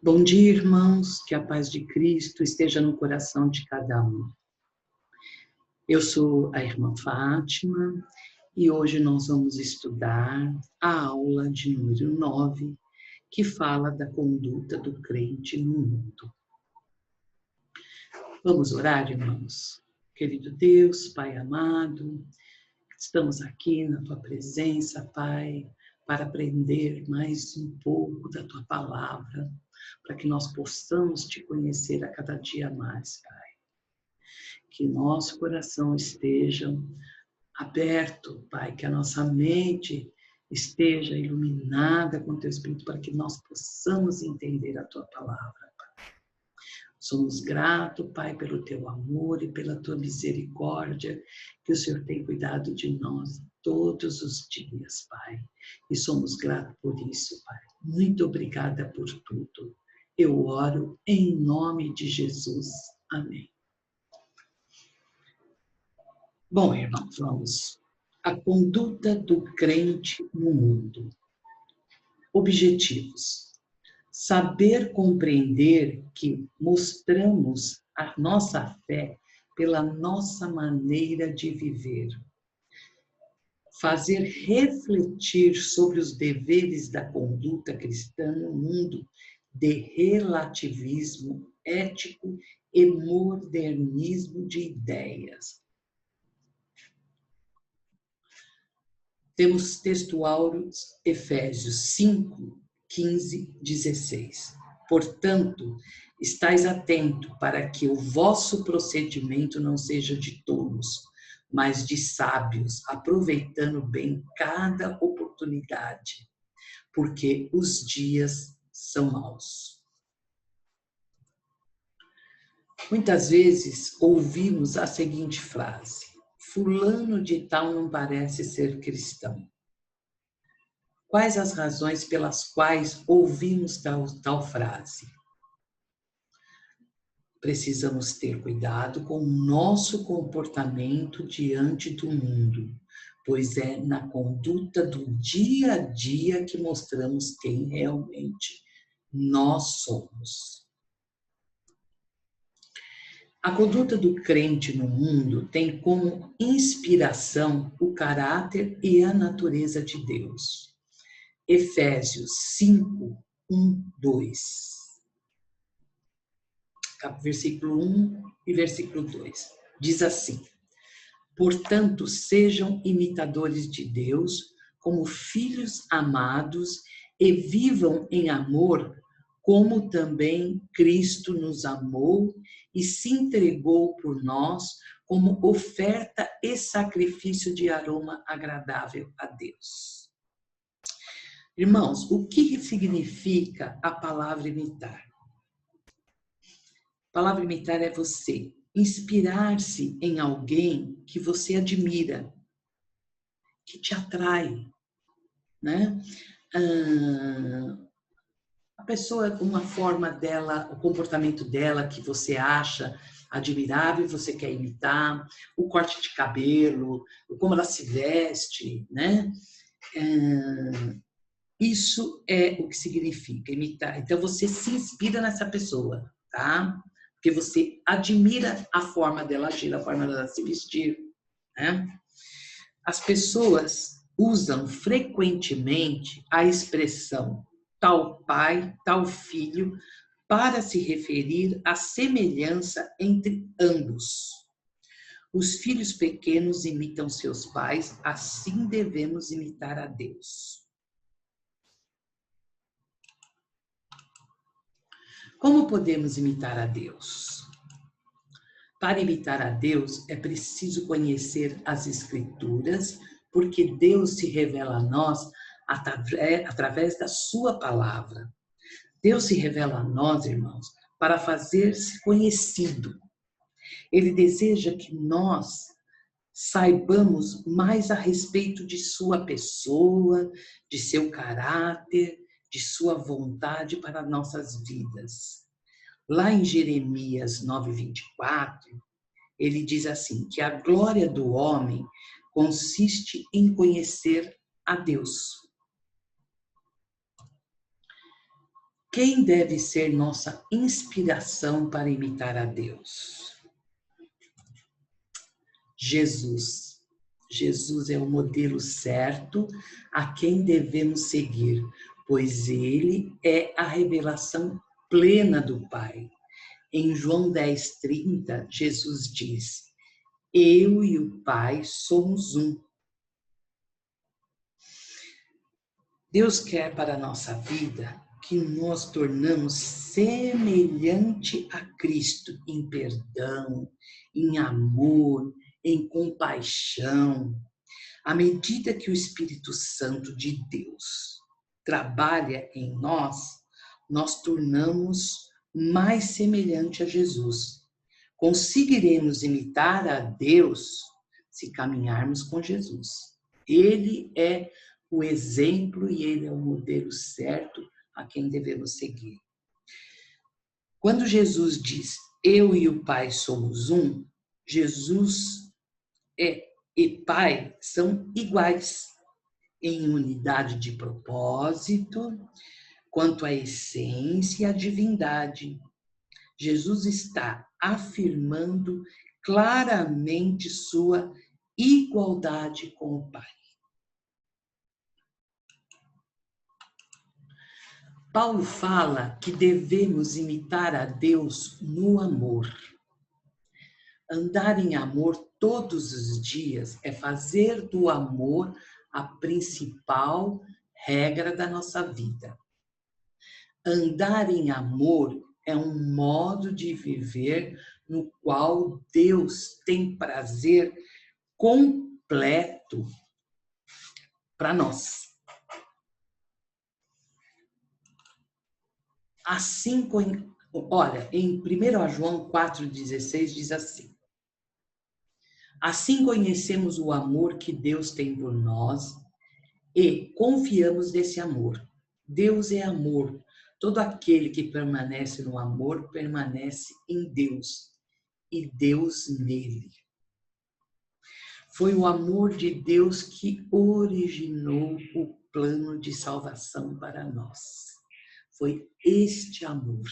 Bom dia, irmãos, que a paz de Cristo esteja no coração de cada um. Eu sou a irmã Fátima e hoje nós vamos estudar a aula de número 9, que fala da conduta do crente no mundo. Vamos orar, irmãos? Querido Deus, Pai amado, estamos aqui na Tua presença, Pai, para aprender mais um pouco da Tua palavra, para que nós possamos Te conhecer a cada dia mais, Pai. Que nosso coração esteja aberto, Pai, que a nossa mente esteja iluminada com Teu Espírito, para que nós possamos entender a Tua palavra, Pai. Somos gratos, Pai, pelo Teu amor e pela Tua misericórdia, que o Senhor tem cuidado de nós todos os dias, Pai. E somos gratos por isso, Pai. Muito obrigada por tudo. Eu oro em nome de Jesus. Amém. Bom, irmãos, vamos. A conduta do crente no mundo. Objetivos. Saber compreender que mostramos a nossa fé pela nossa maneira de viver. Fazer refletir sobre os deveres da conduta cristã no mundo de relativismo ético e modernismo de ideias. Temos texto áureos, Efésios 5, 15, 16. Portanto, estais atento para que o vosso procedimento não seja de tolos, mas de sábios, aproveitando bem cada oportunidade, porque os dias são maus. Muitas vezes ouvimos a seguinte frase: fulano de tal não parece ser cristão. Quais as razões pelas quais ouvimos tal frase? Precisamos ter cuidado com o nosso comportamento diante do mundo, pois é na conduta do dia a dia que mostramos quem realmente nós somos. A conduta do crente no mundo tem como inspiração o caráter e a natureza de Deus. Efésios 5, 1, 2. Versículo 1 e versículo 2. Diz assim: portanto, sejam imitadores de Deus, como filhos amados, e vivam em amor, como também Cristo nos amou e se entregou por nós como oferta e sacrifício de aroma agradável a Deus. Irmãos, o que significa a palavra imitar? A palavra imitar é você inspirar-se em alguém que você admira, que te atrai, né? A pessoa, uma forma dela, o comportamento dela que você acha admirável e você quer imitar, o corte de cabelo, como ela se veste, né? Isso é o que significa imitar. Então, você se inspira nessa pessoa, tá? Porque você admira a forma dela agir, a forma dela se vestir, né? As pessoas usam frequentemente a expressão tal pai, tal filho, para se referir à semelhança entre ambos. Os filhos pequenos imitam seus pais, assim devemos imitar a Deus. Como podemos imitar a Deus? Para imitar a Deus, é preciso conhecer as Escrituras, porque Deus se revela a nós através da sua palavra. Deus se revela a nós, irmãos, para fazer-se conhecido. Ele deseja que nós saibamos mais a respeito de sua pessoa, de seu caráter, de sua vontade para nossas vidas. Lá em Jeremias 9:24, ele diz assim, que a glória do homem consiste em conhecer a Deus. Quem deve ser nossa inspiração para imitar a Deus? Jesus. Jesus é o modelo certo a quem devemos seguir, pois ele é a revelação plena do Pai. Em João 10:30, Jesus diz: eu e o Pai somos um. Deus quer para a nossa vida que nós tornamos semelhante a Cristo em perdão, em amor, em compaixão. À medida que o Espírito Santo de Deus trabalha em nós, nós tornamos mais semelhante a Jesus. Conseguiremos imitar a Deus se caminharmos com Jesus. Ele é o exemplo e ele é o modelo certo a quem devemos seguir. Quando Jesus diz, eu e o Pai somos um, Jesus e Pai são iguais em unidade de propósito, quanto à essência e à divindade. Jesus está afirmando claramente sua igualdade com o Pai. Paulo fala que devemos imitar a Deus no amor. Andar em amor todos os dias é fazer do amor a principal regra da nossa vida. Andar em amor é um modo de viver no qual Deus tem prazer completo para nós. Assim, olha, em 1 João 4,16 diz assim: assim conhecemos o amor que Deus tem por nós e confiamos nesse amor. Deus é amor. Todo aquele que permanece no amor permanece em Deus e Deus nele. Foi o amor de Deus que originou o plano de salvação para nós. Foi este amor.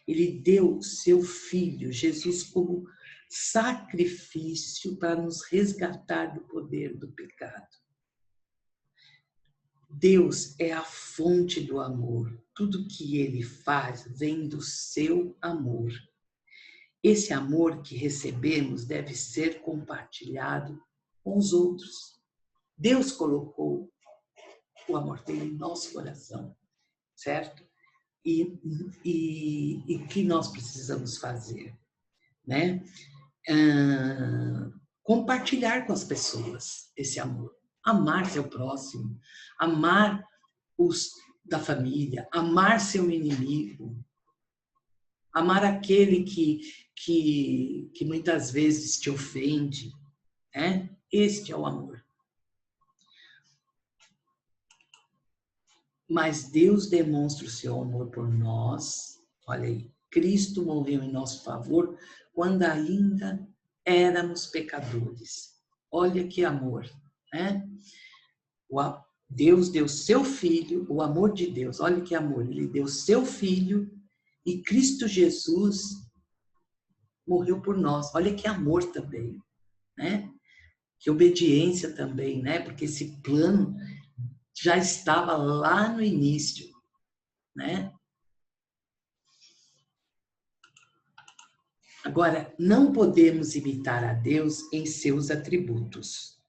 Ele deu seu Filho, Jesus, como sacrifício para nos resgatar do poder do pecado. Deus é a fonte do amor. Tudo que ele faz vem do seu amor. Esse amor que recebemos deve ser compartilhado com os outros. Deus colocou o amor dele em nosso coração, certo? E que nós precisamos fazer, né? Compartilhar com as pessoas esse amor. Amar seu próximo, amar os da família, amar seu inimigo, amar aquele que muitas vezes te ofende, né? Este é o amor. Mas Deus demonstra o seu amor por nós. Olha aí, Cristo morreu em nosso favor quando ainda éramos pecadores. Olha que amor, né? Deus deu seu Filho, o amor de Deus, olha que amor, ele deu seu Filho e Cristo Jesus morreu por nós. Olha que amor também, né? Que obediência também, né? Porque esse plano já estava lá no início, né? Agora, não podemos imitar a Deus em seus atributos.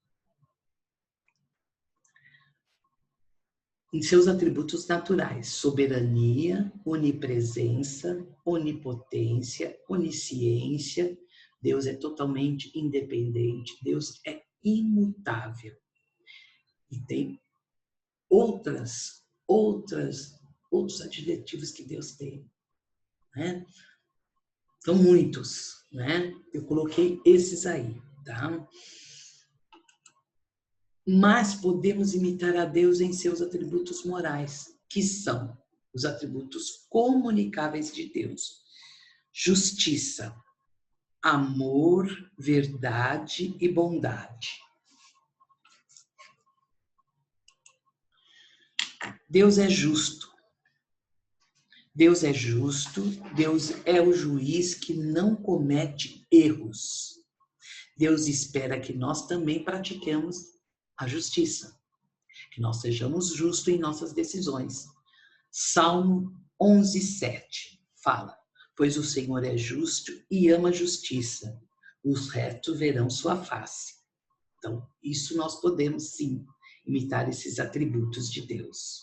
Em seus atributos naturais, soberania, onipresença, onipotência, onisciência. Deus é totalmente independente, Deus é imutável. E tem outros adjetivos que Deus tem, né? São muitos, né? Eu coloquei esses aí, tá? Mas podemos imitar a Deus em seus atributos morais, que são os atributos comunicáveis de Deus: justiça, amor, verdade e bondade. Deus é justo. Deus é justo, Deus é o juiz que não comete erros. Deus espera que nós também pratiquemos a justiça, que nós sejamos justos em nossas decisões. Salmo 11:7 fala: pois o Senhor é justo e ama a justiça, os retos verão sua face. Então, isso nós podemos sim imitar esses atributos de Deus.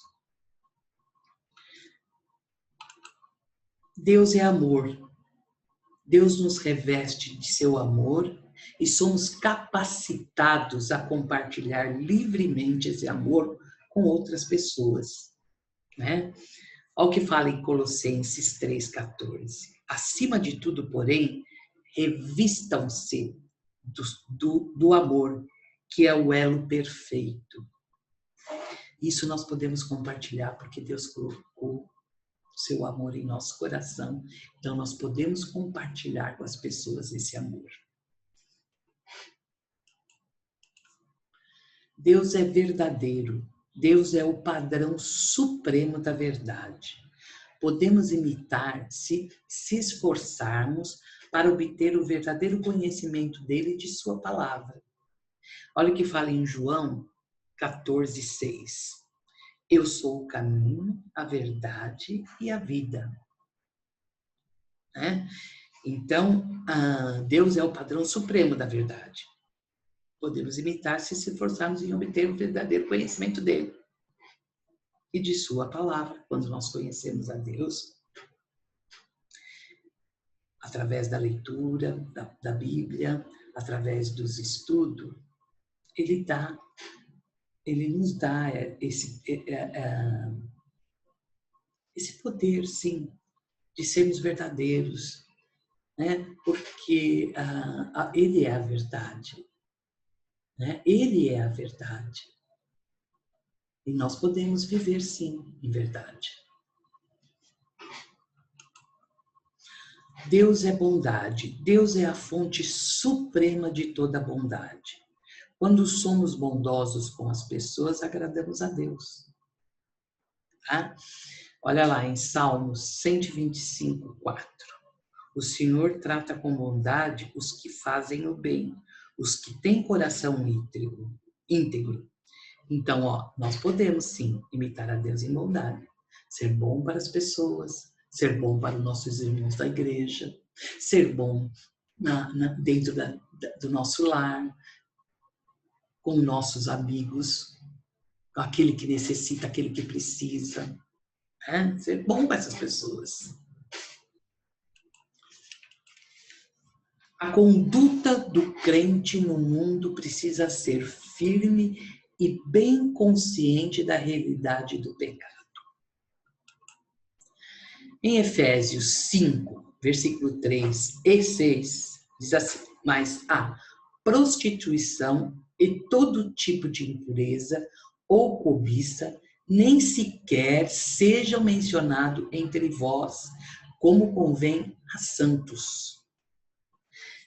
Deus é amor. Deus nos reveste de seu amor e somos capacitados a compartilhar livremente esse amor com outras pessoas, né? Olha o que fala em Colossenses 3,14. Acima de tudo, porém, revistam-se do amor, que é o elo perfeito. Isso nós podemos compartilhar porque Deus colocou seu amor em nosso coração. Então, nós podemos compartilhar com as pessoas esse amor. Deus é verdadeiro. Deus é o padrão supremo da verdade. Podemos imitar se esforçarmos para obter o verdadeiro conhecimento dele e de sua palavra. Olha o que fala em João 14:6. Eu sou o caminho, a verdade e a vida. Então, Deus é o padrão supremo da verdade. Podemos imitar se esforçarmos em obter o verdadeiro conhecimento dele e de sua palavra. Quando nós conhecemos a Deus, através da leitura da Bíblia, através dos estudos, Ele nos dá esse poder, sim, de sermos verdadeiros, né? Porque Ele é a verdade, né? Ele é a verdade. E nós podemos viver, sim, em verdade. Deus é bondade. Deus é a fonte suprema de toda bondade. Quando somos bondosos com as pessoas, agradamos a Deus. Tá? Olha lá em Salmos 125:4. O Senhor trata com bondade os que fazem o bem, os que têm coração íntegro. Então, nós podemos sim imitar a Deus em bondade. Ser bom para as pessoas, ser bom para os nossos irmãos da igreja, ser bom dentro do nosso lar, com nossos amigos, com aquele que necessita, aquele que precisa. Ser bom para essas pessoas. A conduta do crente no mundo precisa ser firme e bem consciente da realidade do pecado. Em Efésios 5, versículo 3 e 6, diz assim: mas a prostituição e todo tipo de impureza ou cobiça nem sequer sejam mencionados entre vós, como convém a santos.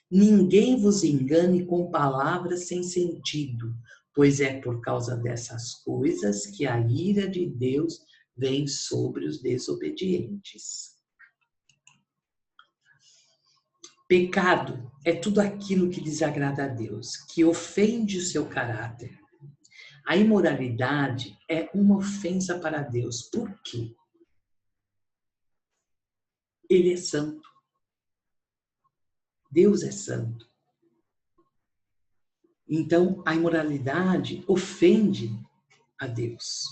Ninguém vos engane com palavras sem sentido, pois é por causa dessas coisas que a ira de Deus vem sobre os desobedientes. Pecado é tudo aquilo que desagrada a Deus, que ofende o seu caráter. A imoralidade é uma ofensa para Deus. Por quê? Ele é santo. Deus é santo. Então, a imoralidade ofende a Deus.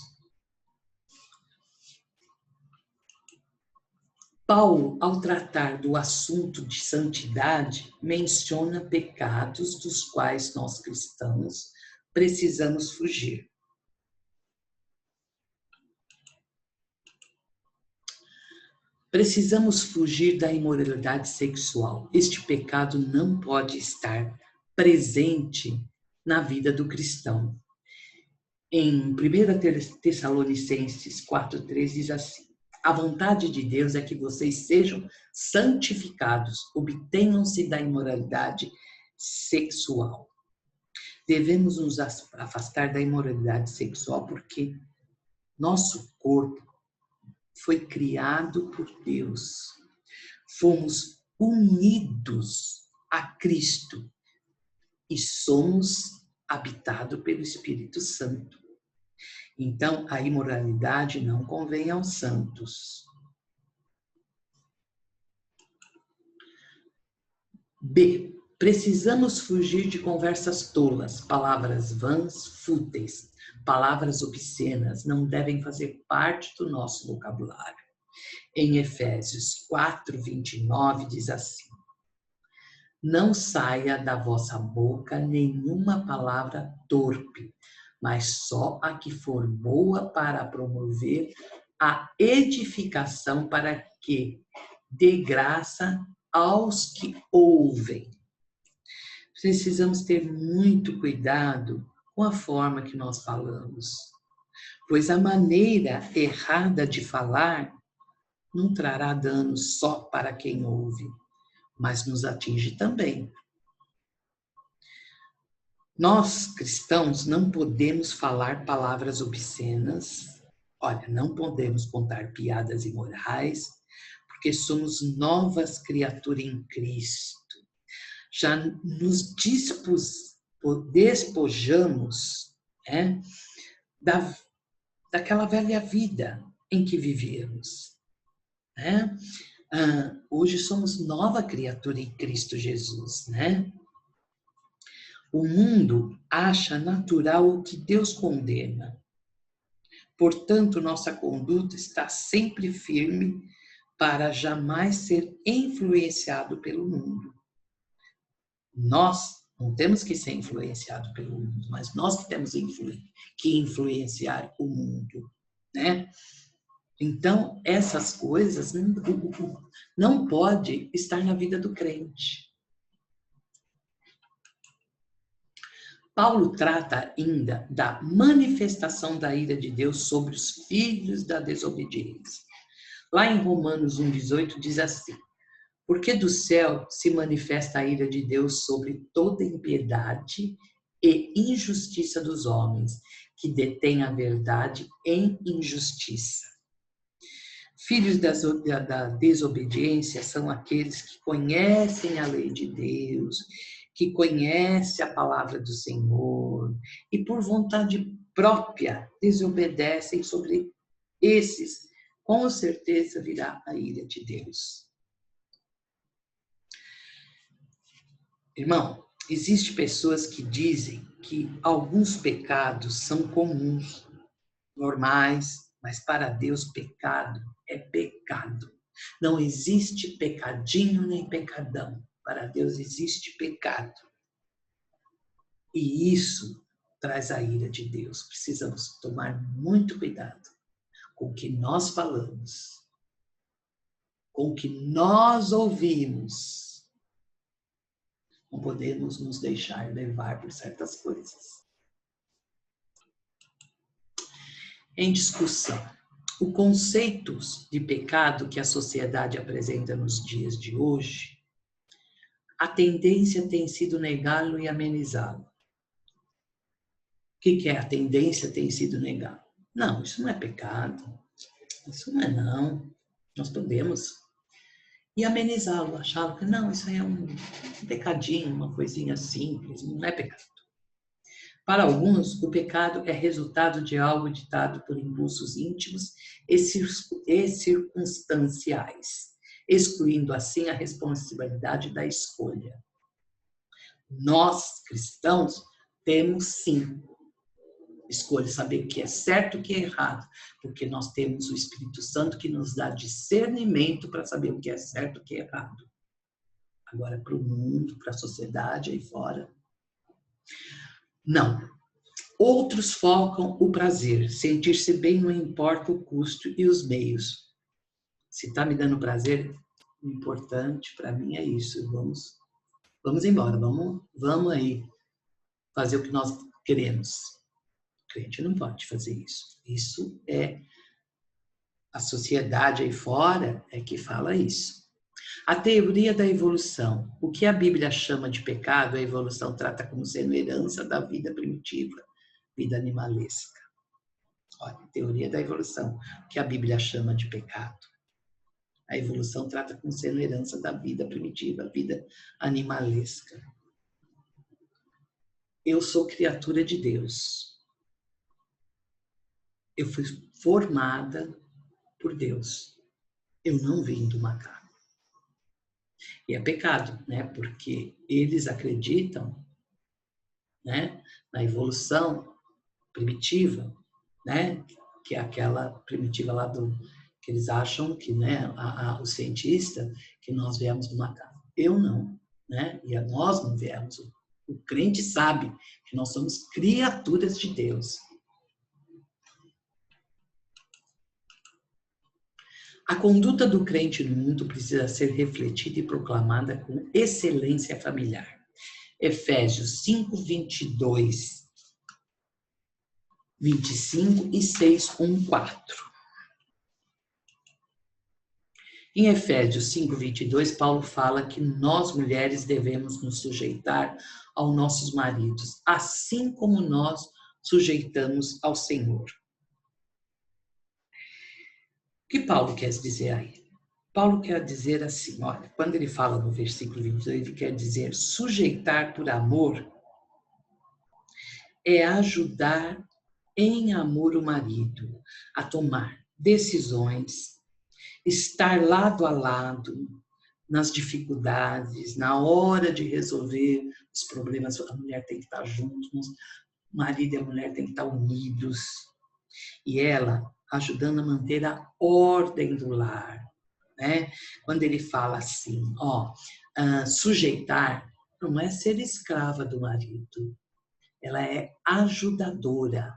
Paulo, ao tratar do assunto de santidade, menciona pecados dos quais nós cristãos precisamos fugir. Precisamos fugir da imoralidade sexual. Este pecado não pode estar presente na vida do cristão. Em 1 Tessalonicenses 4:3 diz assim: a vontade de Deus é que vocês sejam santificados, obtenham-se da imoralidade sexual. Devemos nos afastar da imoralidade sexual porque nosso corpo foi criado por Deus. Fomos unidos a Cristo e somos habitados pelo Espírito Santo. Então, a imoralidade não convém aos santos. B. Precisamos fugir de conversas tolas, palavras vãs, fúteis, palavras obscenas não devem fazer parte do nosso vocabulário. Em Efésios 4:29 diz assim: não saia da vossa boca nenhuma palavra torpe, mas só a que for boa para promover a edificação, para que dê graça aos que ouvem. Precisamos ter muito cuidado com a forma que nós falamos, pois a maneira errada de falar não trará dano só para quem ouve, mas nos atinge também. Nós, cristãos, não podemos falar palavras obscenas, olha, não podemos contar piadas imorais, porque somos novas criaturas em Cristo. Já nos despojamos daquela velha vida em que vivíamos. Hoje somos nova criatura em Cristo Jesus, né? O mundo acha natural o que Deus condena. Portanto, nossa conduta está sempre firme para jamais ser influenciado pelo mundo. Nós não temos que ser influenciados pelo mundo, mas nós que temos que influenciar o mundo, né? Então, essas coisas não pode estar na vida do crente. Paulo trata ainda da manifestação da ira de Deus sobre os filhos da desobediência. Lá em Romanos 1:18 diz assim: porque do céu se manifesta a ira de Deus sobre toda impiedade e injustiça dos homens, que detêm a verdade em injustiça. Filhos da desobediência são aqueles que conhecem a lei de Deus, que conhecem a palavra do Senhor e por vontade própria desobedecem. Sobre esses, com certeza virá a ira de Deus. Irmão, existem pessoas que dizem que alguns pecados são comuns, normais, mas para Deus pecado é pecado. Não existe pecadinho nem pecadão. Para Deus existe pecado. E isso traz a ira de Deus. Precisamos tomar muito cuidado com o que nós falamos, com o que nós ouvimos. Não podemos nos deixar levar por certas coisas. Em discussão, os conceitos de pecado que a sociedade apresenta nos dias de hoje, a tendência tem sido negá-lo e amenizá-lo. O que é a tendência tem sido negá-lo? Não, isso não é pecado. Isso não é não. Nós podemos. E amenizá-lo, achá-lo que não, isso aí é um pecadinho, uma coisinha simples, não é pecado. Para alguns, o pecado é resultado de algo ditado por impulsos íntimos e circunstanciais, excluindo assim a responsabilidade da escolha. Nós, cristãos, temos sim escolha, saber o que é certo e o que é errado, porque nós temos o Espírito Santo que nos dá discernimento para saber o que é certo e o que é errado. Agora, para o mundo, para a sociedade aí fora, não. Outros focam o prazer, sentir-se bem não importa o custo e os meios. Se está me dando prazer, o importante para mim é isso. Vamos embora, vamos aí fazer o que nós queremos. O crente não pode fazer isso. Isso é a sociedade aí fora é que fala isso. A teoria da evolução. O que a Bíblia chama de pecado, a evolução trata como sendo herança da vida primitiva, vida animalesca. Olha, teoria da evolução, que a Bíblia chama de pecado. A evolução trata com sendo herança da vida primitiva, a vida animalesca. Eu sou criatura de Deus. Eu fui formada por Deus. Eu não vim do macaco. E é pecado, né? Porque eles acreditam, né, na evolução primitiva, né? Que é aquela primitiva lá que eles acham que, né, o cientista, que nós viemos do macaco. Eu não, né? E nós não viemos. O crente sabe que nós somos criaturas de Deus. A conduta do crente no mundo precisa ser refletida e proclamada com excelência familiar. Efésios 5, 22, 25 e 6, 1, 4. Em Efésios 5, 22, Paulo fala que nós, mulheres, devemos nos sujeitar aos nossos maridos, assim como nós sujeitamos ao Senhor. O que Paulo quer dizer aí? Paulo quer dizer assim, olha, quando ele fala no versículo 22, ele quer dizer sujeitar por amor é ajudar em amor o marido a tomar decisões, estar lado a lado nas dificuldades, na hora de resolver os problemas, a mulher tem que estar junto, o marido e a mulher tem que estar unidos, e ela ajudando a manter a ordem do lar, né? Quando ele fala assim, sujeitar, não é ser escrava do marido, ela é ajudadora.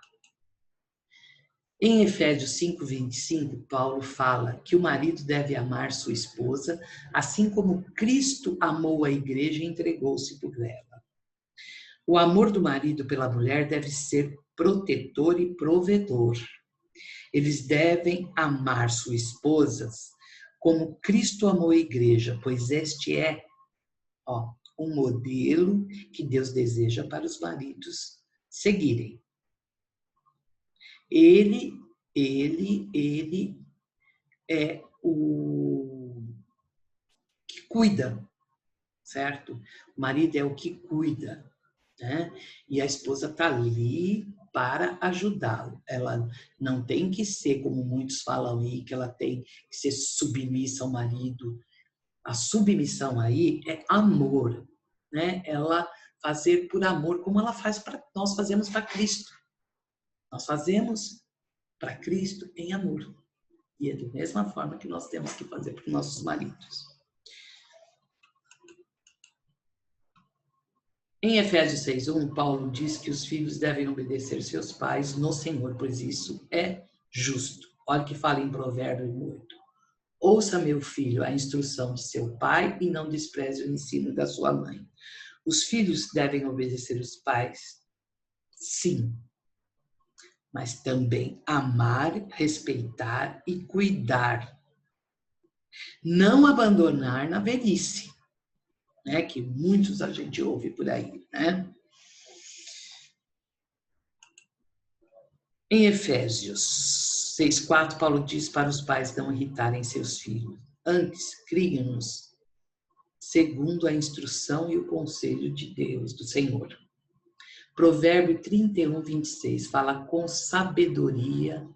Em Efésios 5, 25, Paulo fala que o marido deve amar sua esposa, assim como Cristo amou a igreja e entregou-se por ela. O amor do marido pela mulher deve ser protetor e provedor. Eles devem amar suas esposas como Cristo amou a igreja, pois este é um modelo que Deus deseja para os maridos seguirem. Ele é o que cuida, certo? O marido é o que cuida, né? E a esposa está ali para ajudá-lo. Ela não tem que ser, como muitos falam aí, que ela tem que ser submissa ao marido. A submissão aí é amor, né? Ela fazer por amor, como ela faz nós fazemos para Cristo. Nós fazemos para Cristo em amor. E é da mesma forma que nós temos que fazer para os nossos maridos. Em Efésios 6:1, Paulo diz que os filhos devem obedecer seus pais no Senhor, pois isso é justo. Olha o que fala em Provérbios 8. Ouça, meu filho, a instrução de seu pai e não despreze o ensino da sua mãe. Os filhos devem obedecer os pais, sim, mas também amar, respeitar e cuidar. Não abandonar na velhice, né? Que muitos a gente ouve por aí, né? Em Efésios 6:4, Paulo diz para os pais não irritarem seus filhos. Antes, criem-nos segundo a instrução e o conselho de Deus, do Senhor. Provérbio 31:26 fala com sabedoria.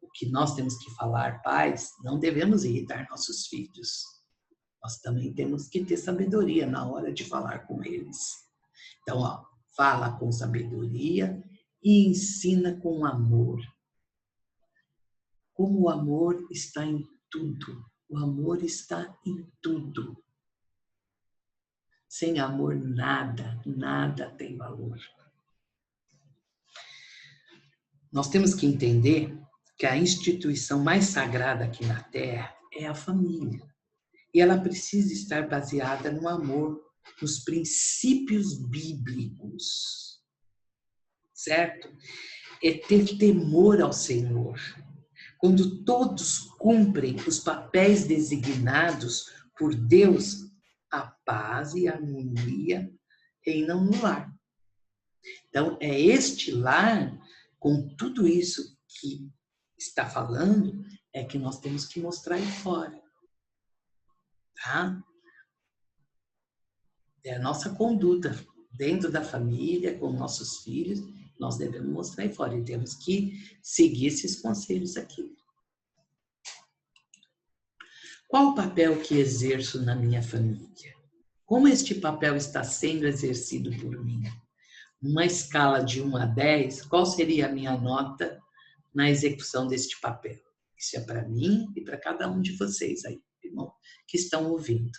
O que nós temos que falar, pais, não devemos irritar nossos filhos. Nós também temos que ter sabedoria na hora de falar com eles. Então, fala com sabedoria e ensina com amor. Como o amor está em tudo. O amor está em tudo. Sem amor, nada tem valor. Nós temos que entender que a instituição mais sagrada aqui na Terra é a família. E ela precisa estar baseada no amor, nos princípios bíblicos. Certo? É ter temor ao Senhor. Quando todos cumprem os papéis designados por Deus, a paz e a harmonia reinam no lar. Então, é este lar, com tudo isso, que está falando é que nós temos que mostrar aí fora, tá? É a nossa conduta dentro da família, com nossos filhos, nós devemos mostrar aí fora e temos que seguir esses conselhos aqui. Qual o papel que exerço na minha família? Como este papel está sendo exercido por mim? Uma escala de 1 a 10, qual seria a minha nota na execução deste papel? Isso é para mim e para cada um de vocês aí, irmão, que estão ouvindo.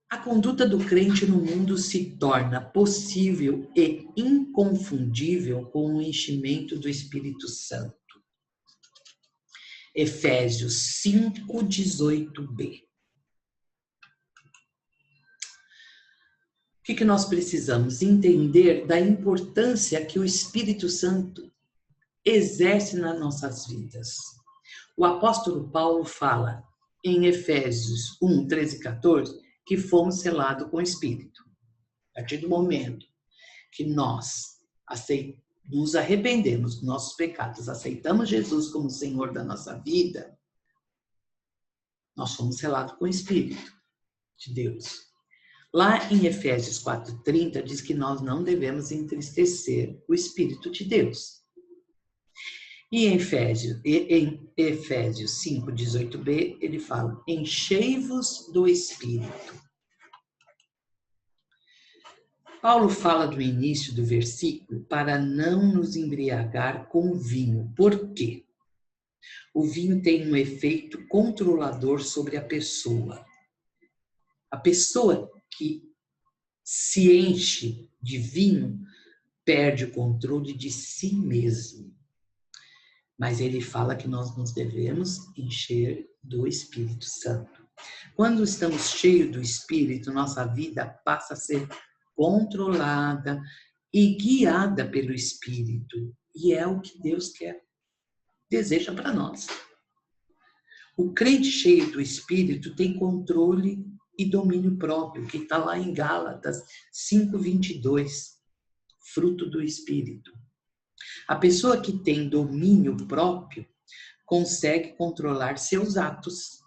A conduta do crente no mundo se torna possível e inconfundível com o enchimento do Espírito Santo. Efésios 5:18b. O que nós precisamos entender da importância que o Espírito Santo exerce nas nossas vidas? O apóstolo Paulo fala em Efésios 1, 13 e 14 que fomos selados com o Espírito. A partir do momento que nós nos arrependemos dos nossos pecados, aceitamos Jesus como Senhor da nossa vida, nós fomos selados com o Espírito de Deus. Lá em Efésios 4:30 diz que nós não devemos entristecer o Espírito de Deus. E em Efésios 5:18b ele fala: enchei-vos do Espírito. Paulo fala do início do versículo para não nos embriagar com vinho. Por quê? O vinho tem um efeito controlador sobre a pessoa. A pessoa que se enche de vinho perde o controle de si mesmo. Mas ele fala que nós nos devemos encher do Espírito Santo. Quando estamos cheios do Espírito, nossa vida passa a ser controlada e guiada pelo Espírito. E é o que Deus quer, deseja para nós. O crente cheio do Espírito tem controle e domínio próprio, que está lá em Gálatas 5:22, fruto do Espírito. A pessoa que tem domínio próprio consegue controlar seus atos.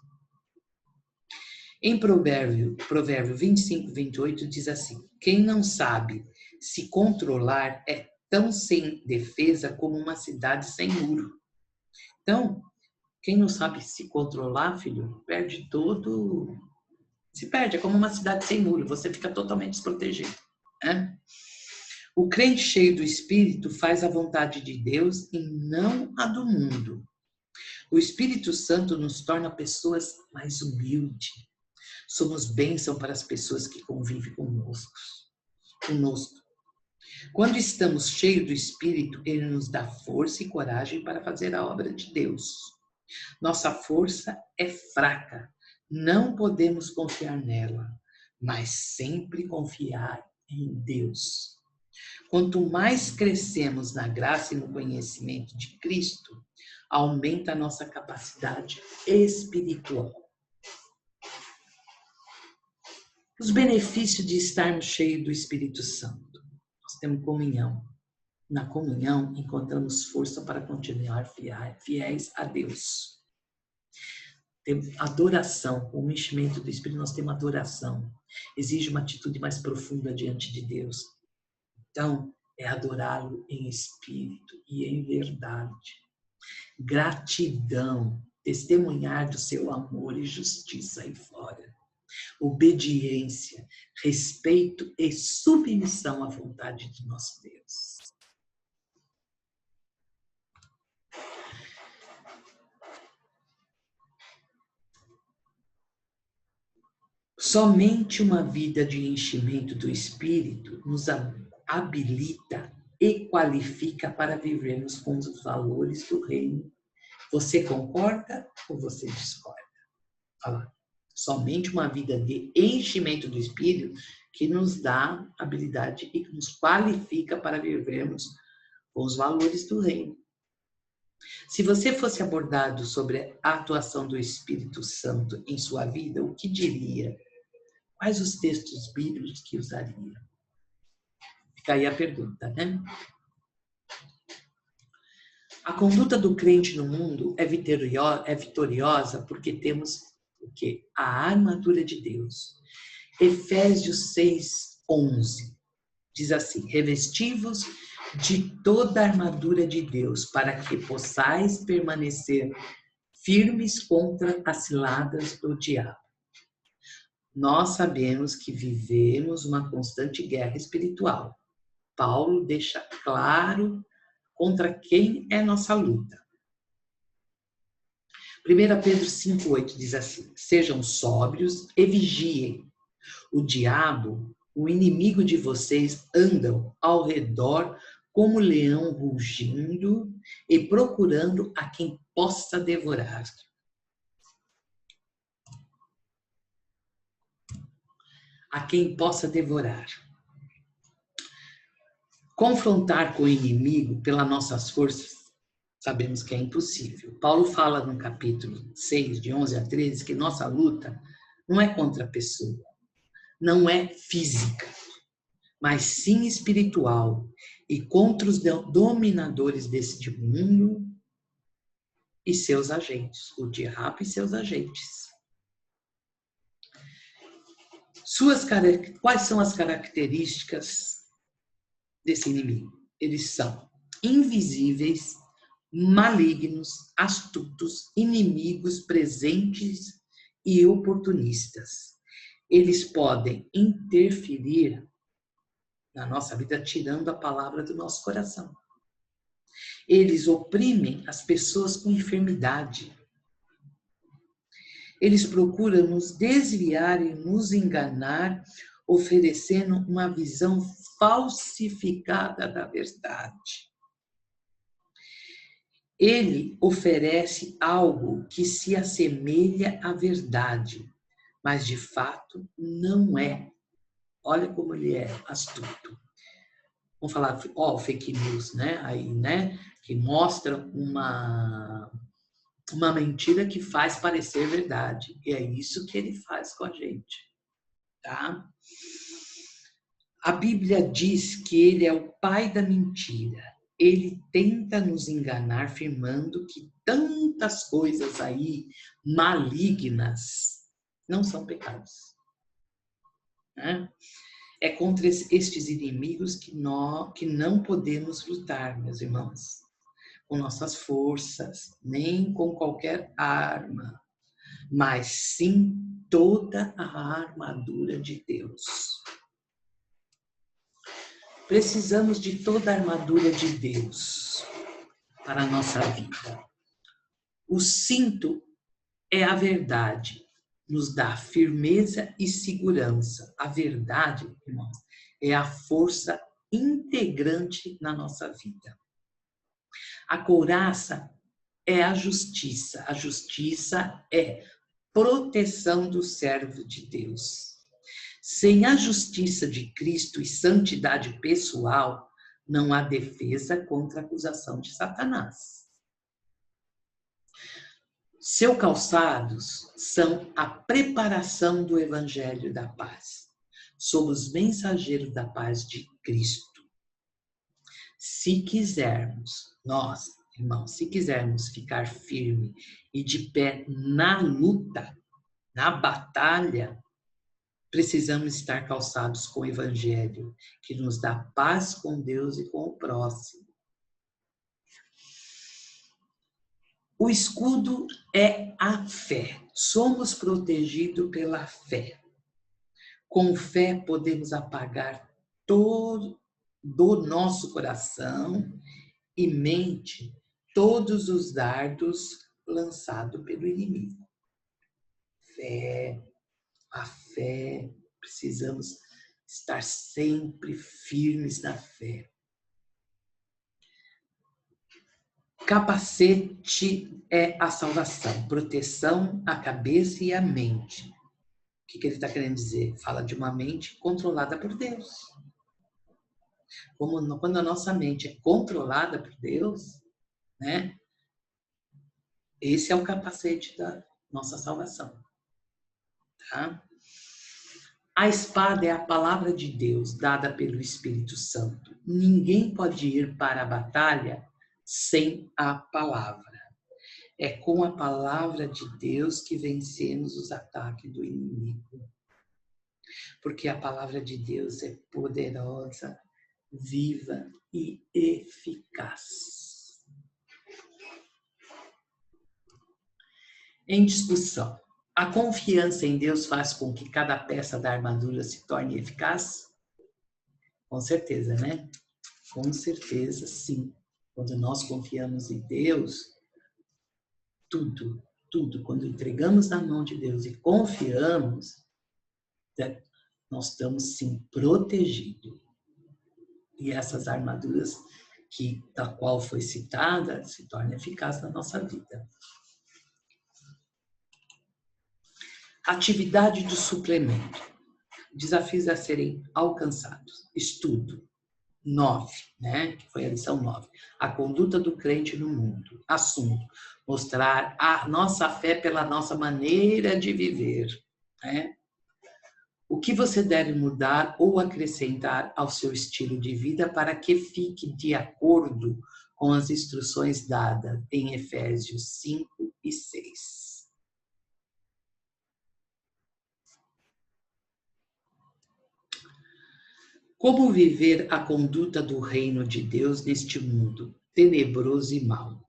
Em Provérbio 25:28 diz assim: quem não sabe se controlar é tão sem defesa como uma cidade sem muro. Então, quem não sabe se controlar, filho, perde todo... Se perde, é como uma cidade sem muro, você fica totalmente desprotegido. Né? O crente cheio do Espírito faz a vontade de Deus e não a do mundo. O Espírito Santo nos torna pessoas mais humildes. Somos bênção para as pessoas que convivem conosco. Quando estamos cheios do Espírito, ele nos dá força e coragem para fazer a obra de Deus. Nossa força é fraca, não podemos confiar nela, mas sempre confiar em Deus. Quanto mais crescemos na graça e no conhecimento de Cristo, aumenta a nossa capacidade espiritual. Os benefícios de estarmos cheios do Espírito Santo. Nós temos comunhão. Na comunhão, encontramos força para continuar fiéis a Deus. Temos adoração. Com o enchimento do Espírito, nós temos adoração. Exige uma atitude mais profunda diante de Deus. Então, é adorá-lo em espírito e em verdade. Gratidão, testemunhar do seu amor e justiça aí fora. Obediência, respeito e submissão à vontade de nosso Deus. Somente uma vida de enchimento do Espírito nos habilita e qualifica para vivermos com os valores do reino. Você concorda ou você discorda? Fala. Somente uma vida de enchimento do Espírito que nos dá habilidade e que nos qualifica para vivermos com os valores do reino. Se você fosse abordado sobre a atuação do Espírito Santo em sua vida, o que diria? Quais os textos bíblicos que usaria? Fica aí a pergunta, né? A conduta do crente no mundo é vitoriosa porque temos o quê? A armadura de Deus. Efésios 6:11 diz assim: revestivos de toda a armadura de Deus, para que possais permanecer firmes contra as ciladas do diabo. Nós sabemos que vivemos uma constante guerra espiritual. Paulo deixa claro contra quem é nossa luta. 1 Pedro 5:8 diz assim: sejam sóbrios e vigiem. O diabo, o inimigo de vocês, andam ao redor como leão rugindo e procurando a quem possa devorar. A quem possa devorar. Confrontar com o inimigo pelas nossas forças, sabemos que é impossível. Paulo fala no capítulo 6, de 11 a 13, que nossa luta não é contra a pessoa, não é física, mas sim espiritual, e contra os dominadores deste mundo e seus agentes, o diabo e seus agentes. Quais são as características desse inimigo? Eles são invisíveis, malignos, astutos, inimigos presentes e oportunistas. Eles podem interferir na nossa vida, tirando a palavra do nosso coração. Eles oprimem as pessoas com enfermidade. Eles procuram nos desviar e nos enganar, oferecendo uma visão falsificada da verdade. Ele oferece algo que se assemelha à verdade, mas de fato não é. Olha como ele é astuto. Vamos falar, fake news, né? Aí, né? Que mostra uma mentira que faz parecer verdade. E é isso que ele faz com a gente, tá? A Bíblia diz que ele é o pai da mentira. Ele tenta nos enganar, afirmando que tantas coisas aí malignas não são pecados, né? É contra estes inimigos que não podemos lutar, meus irmãos, com nossas forças, nem com qualquer arma, mas sim toda a armadura de Deus. Precisamos de toda a armadura de Deus para a nossa vida. O cinto é a verdade, nos dá firmeza e segurança. A verdade, irmãos, é a força integrante na nossa vida. A couraça é a justiça. A justiça é proteção do servo de Deus. Sem a justiça de Cristo e santidade pessoal, não há defesa contra a acusação de Satanás. Seus calçados são a preparação do evangelho da paz. Somos mensageiros da paz de Cristo. Se quisermos, nós, irmãos, se quisermos ficar firme e de pé na luta, na batalha, precisamos estar calçados com o evangelho, que nos dá paz com Deus e com o próximo. O escudo é a fé. Somos protegidos pela fé. Com fé podemos apagar todo do nosso coração e mente todos os dardos lançados pelo inimigo. Fé, a fé, precisamos estar sempre firmes na fé. Capacete é a salvação, proteção à cabeça e à mente. O que ele está querendo dizer? Fala de uma mente controlada por Deus. Quando a nossa mente é controlada por Deus, né? Esse é o capacete da nossa salvação. Tá? A espada é a palavra de Deus dada pelo Espírito Santo. Ninguém pode ir para a batalha sem a palavra. É com a palavra de Deus que vencemos os ataques do inimigo. Porque a palavra de Deus é poderosa, viva e eficaz. Em discussão. A confiança em Deus faz com que cada peça da armadura se torne eficaz? Com certeza, né? Com certeza, sim. Quando nós confiamos em Deus, tudo, quando entregamos na mão de Deus e confiamos, nós estamos sim protegidos. E essas armaduras da qual foi citada se tornam eficazes na nossa vida. Atividade do suplemento. Desafios a serem alcançados. Estudo. 9, né? Que foi a lição 9. A conduta do crente no mundo. Assunto. Mostrar a nossa fé pela nossa maneira de viver. Né? O que você deve mudar ou acrescentar ao seu estilo de vida para que fique de acordo com as instruções dadas em Efésios 5 e 6. Como viver a conduta do reino de Deus neste mundo tenebroso e mau?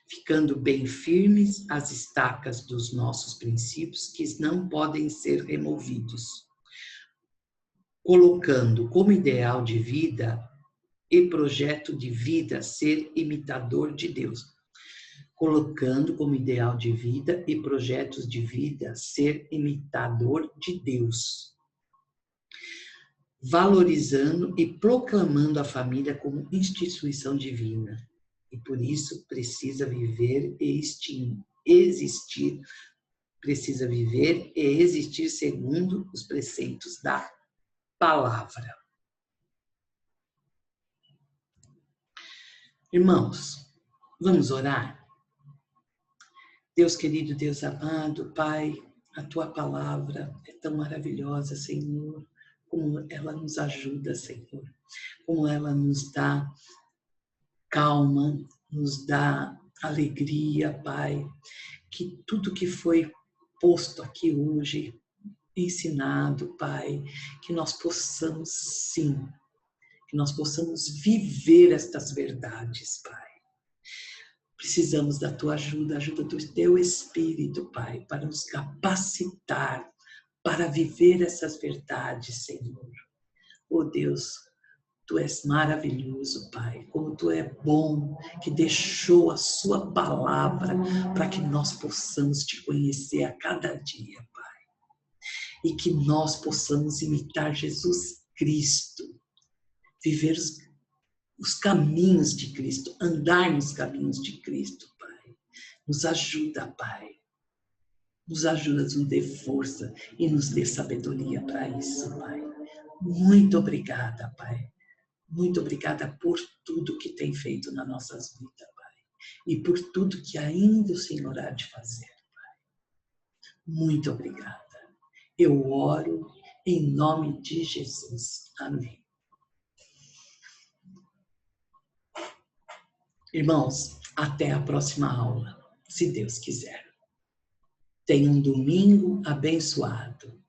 Ficando bem firmes as estacas dos nossos princípios que não podem ser removidos. Colocando como ideal de vida e projeto de vida ser imitador de Deus. Colocando como ideal de vida e projetos de vida ser imitador de Deus. Valorizando e proclamando a família como instituição divina. E por isso precisa viver e existir. Precisa viver e existir segundo os preceitos da palavra. Irmãos, vamos orar? Deus querido, Deus amado, Pai, a Tua palavra é tão maravilhosa, Senhor, como ela nos ajuda, Senhor, como ela nos dá calma, nos dá alegria, Pai, que tudo que foi posto aqui hoje, ensinado, Pai, que nós possamos sim, que nós possamos viver estas verdades, Pai. Precisamos da Tua ajuda, ajuda do Teu Espírito, Pai, para nos capacitar para viver essas verdades, Senhor. Oh Deus, Tu és maravilhoso, Pai, como Tu é bom, que deixou a Sua palavra para que nós possamos Te conhecer a cada dia, Pai. E que nós possamos imitar Jesus Cristo, viver os caminhos de Cristo, andar nos caminhos de Cristo, Pai. Nos ajuda, Pai. Nos ajuda, nos dê força e nos dê sabedoria para isso, Pai. Muito obrigada, Pai. Muito obrigada por tudo que tem feito nas nossas vidas, Pai. E por tudo que ainda o Senhor há de fazer, Pai. Muito obrigada. Eu oro em nome de Jesus. Amém. Irmãos, até a próxima aula, se Deus quiser. Tenha um domingo abençoado.